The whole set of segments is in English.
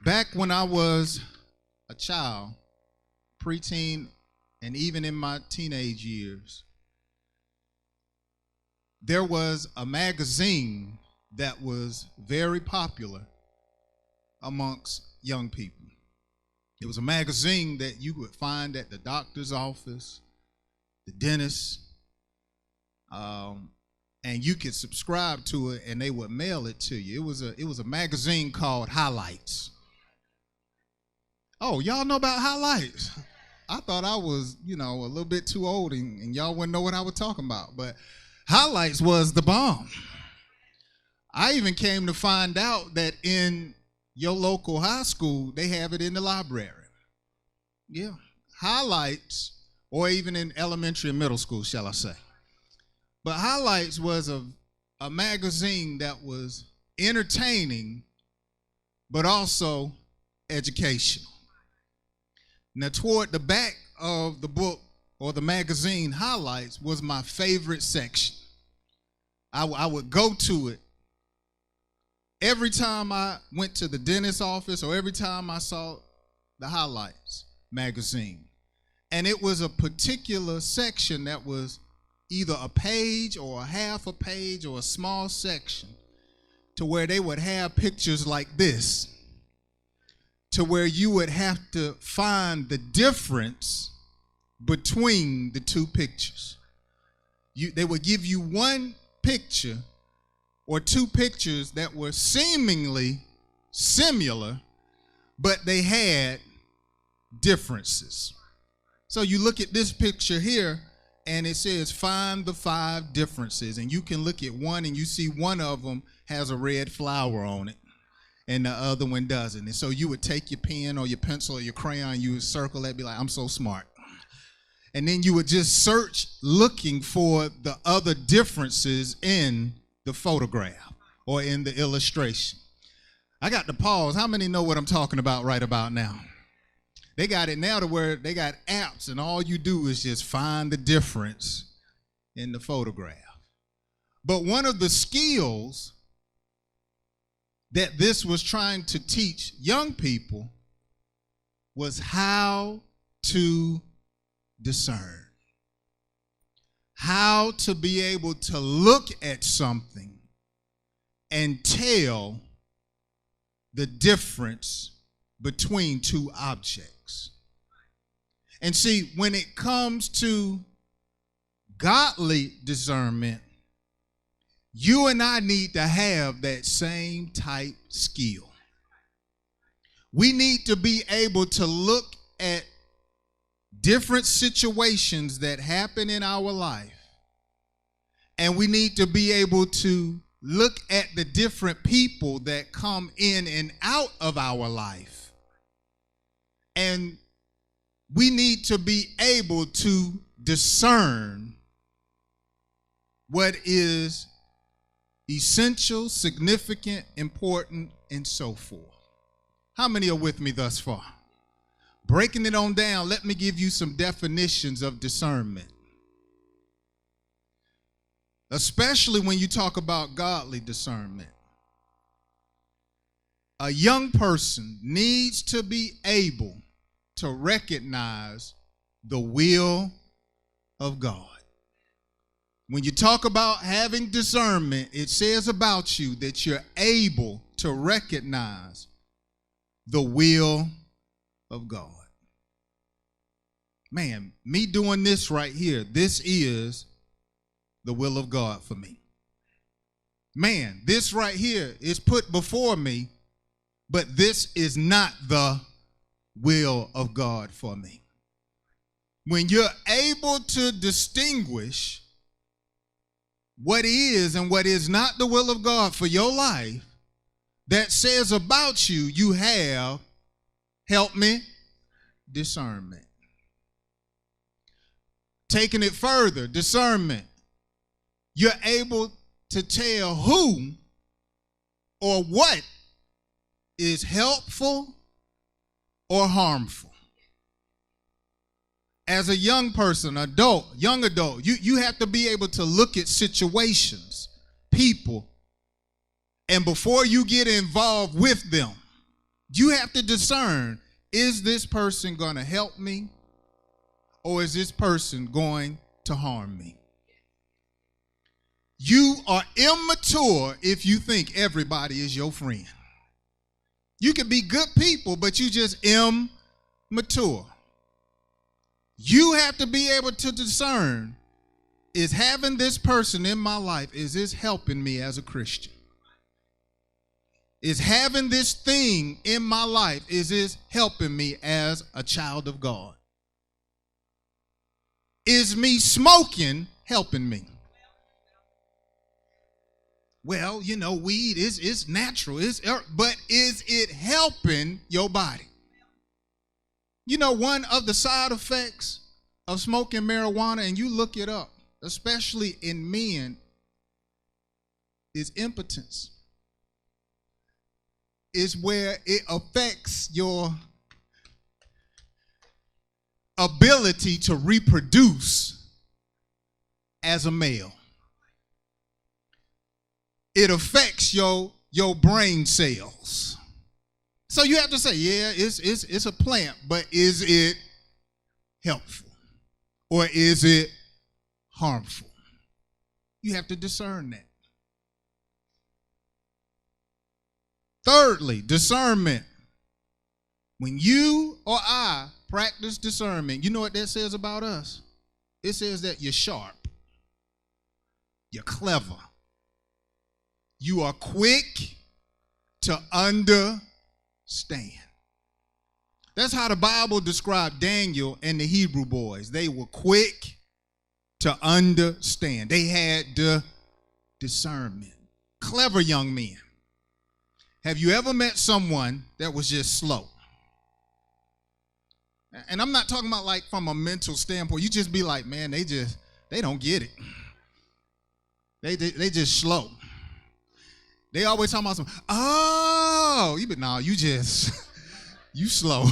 Back when I was a child, preteen, and even in my teenage years, there was a magazine that was very popular amongst young people. It was a magazine that you would find at the doctor's office, the dentist, and you could subscribe to it and they would mail it to you. It was a magazine called Highlights. Oh, y'all know about Highlights? I thought I was, a little bit too old and y'all wouldn't know what I was talking about. But Highlights was the bomb. I even came to find out that in your local high school, they have it in the library. Yeah, Highlights, or even in elementary and middle school, shall I say. But Highlights was a magazine that was entertaining, but also educational. Now, toward the back of the book or the magazine, Highlights was my favorite section. I would go to it every time I went to the dentist's office or every time I saw the Highlights magazine. And it was a particular section that was either a page or a half a page or a small section to where they would have pictures like this, to where you would have to find the difference between the two pictures. They would give you one picture or two pictures that were seemingly similar, but they had differences. So you look at this picture here, and it says, find the 5 differences. And you can look at one, and you see one of them has a red flower on it, and the other one doesn't. And so you would take your pen or your pencil or your crayon, you would circle that, be like, I'm so smart. And then you would just search looking for the other differences in the photograph or in the illustration. I got to pause. How many know what I'm talking about right about now? They got it now to where they got apps and all you do is just find the difference in the photograph. But one of the skills that this was trying to teach young people was how to discern. How to be able to look at something and tell the difference between two objects. And see, when it comes to godly discernment, you and I need to have that same type skill. We need to be able to look at different situations that happen in our life, and we need to be able to look at the different people that come in and out of our life. And we need to be able to discern what is essential, significant, important, and so forth. How many are with me thus far? Breaking it on down, let me give you some definitions of discernment. Especially when you talk about godly discernment. A young person needs to be able to recognize the will of God. When you talk about having discernment, it says about you that you're able to recognize the will of God. Man, me doing this right here, this is the will of God for me. Man, this right here is put before me, but this is not the will of God for me. When you're able to distinguish what is and what is not the will of God for your life, that says about you, you have, help me, discernment. Taking it further, discernment. You're able to tell who or what is helpful or harmful. As a young person, young adult, you have to be able to look at situations, people, and before you get involved with them, You have to discern, is this person going to help me or is this person going to harm me? You are immature if you think everybody is your friend. You can be good people, but you just immature. You have to be able to discern, is having this person in my life, is this helping me as a Christian? Is having this thing in my life, is this helping me as a child of God? Is me smoking helping me? Well, you know, weed is natural, but is it helping your body? You know, one of the side effects of smoking marijuana, and you look it up, especially in men, is impotence. Is where it affects your ability to reproduce as a male. It affects your brain cells. So you have to say, yeah, it's a plant, but is it helpful or is it harmful? You have to discern that. Thirdly, discernment. When you or I practice discernment, you know what that says about us? It says that you're sharp, you're clever, you are quick to understand. That's how the Bible described Daniel and the Hebrew boys. They were quick to understand. They had the discernment. Clever young men. Have you ever met someone that was just slow? And I'm not talking about like from a mental standpoint. You just be like, man, they don't get it. They just slow. They always talking about something. Oh, you slow.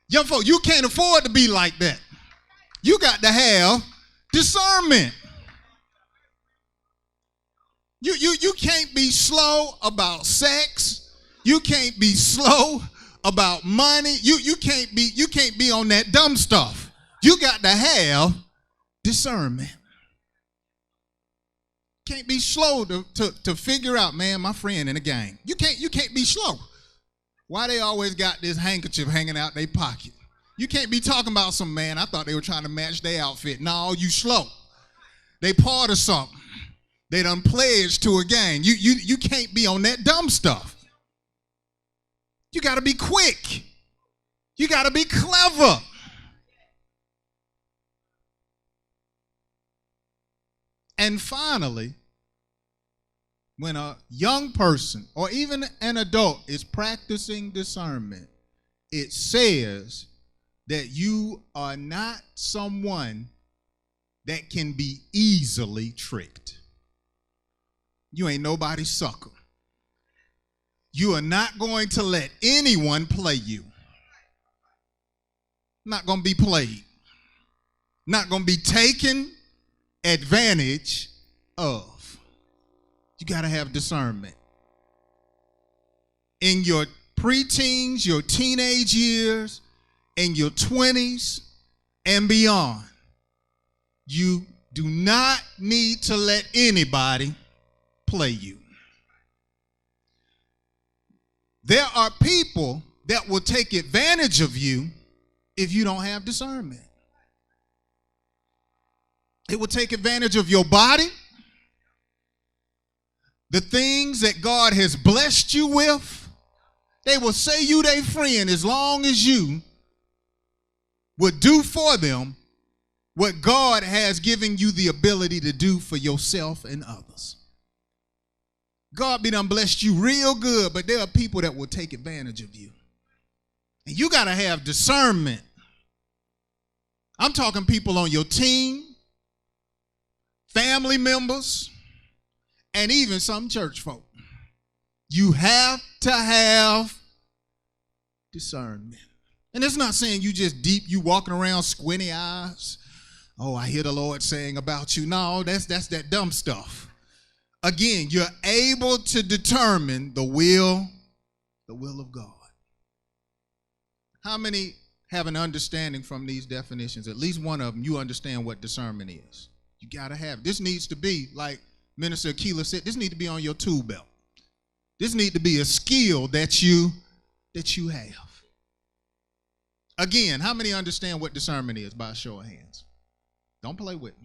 Young folk, you can't afford to be like that. You got to have discernment. You can't be slow about sex. You can't be slow about money. You can't be on that dumb stuff. You got to have discernment. Can't be slow to figure out, man, my friend in the gang. You can't be slow. Why they always got this handkerchief hanging out their pocket? You can't be talking about some man. I thought they were trying to match their outfit. No, you slow. They part of something. They done pledged to a gang. You can't be on that dumb stuff. You got to be quick. You got to be clever. And finally, when a young person or even an adult is practicing discernment, it says that you are not someone that can be easily tricked. You ain't nobody's sucker. You are not going to let anyone play you. Not going to be played. Not going to be taken advantage of. You got to have discernment. In your preteens, your teenage years, in your 20s and beyond, you do not need to let anybody play you. There are people that will take advantage of you if you don't have discernment. It will take advantage of your body, the things that God has blessed you with. They will say you their friend as long as you would do for them what God has given you the ability to do for yourself and others. God be done blessed you real good, but there are people that will take advantage of you. And you got to have discernment. I'm talking people on your team, family members, and even some church folk. You have to have discernment. And it's not saying you just deep, you walking around squinty eyes. Oh, I hear the Lord saying about you. No, that's that dumb stuff. Again, you're able to determine the will the will of God. How many have an understanding from these definitions? At least one of them, you understand what discernment is. You got to have it. This needs to be, like Minister Keeler said, this needs to be on your tool belt. This needs to be a skill that you have. Again, how many understand what discernment is by a show of hands? Don't play with me.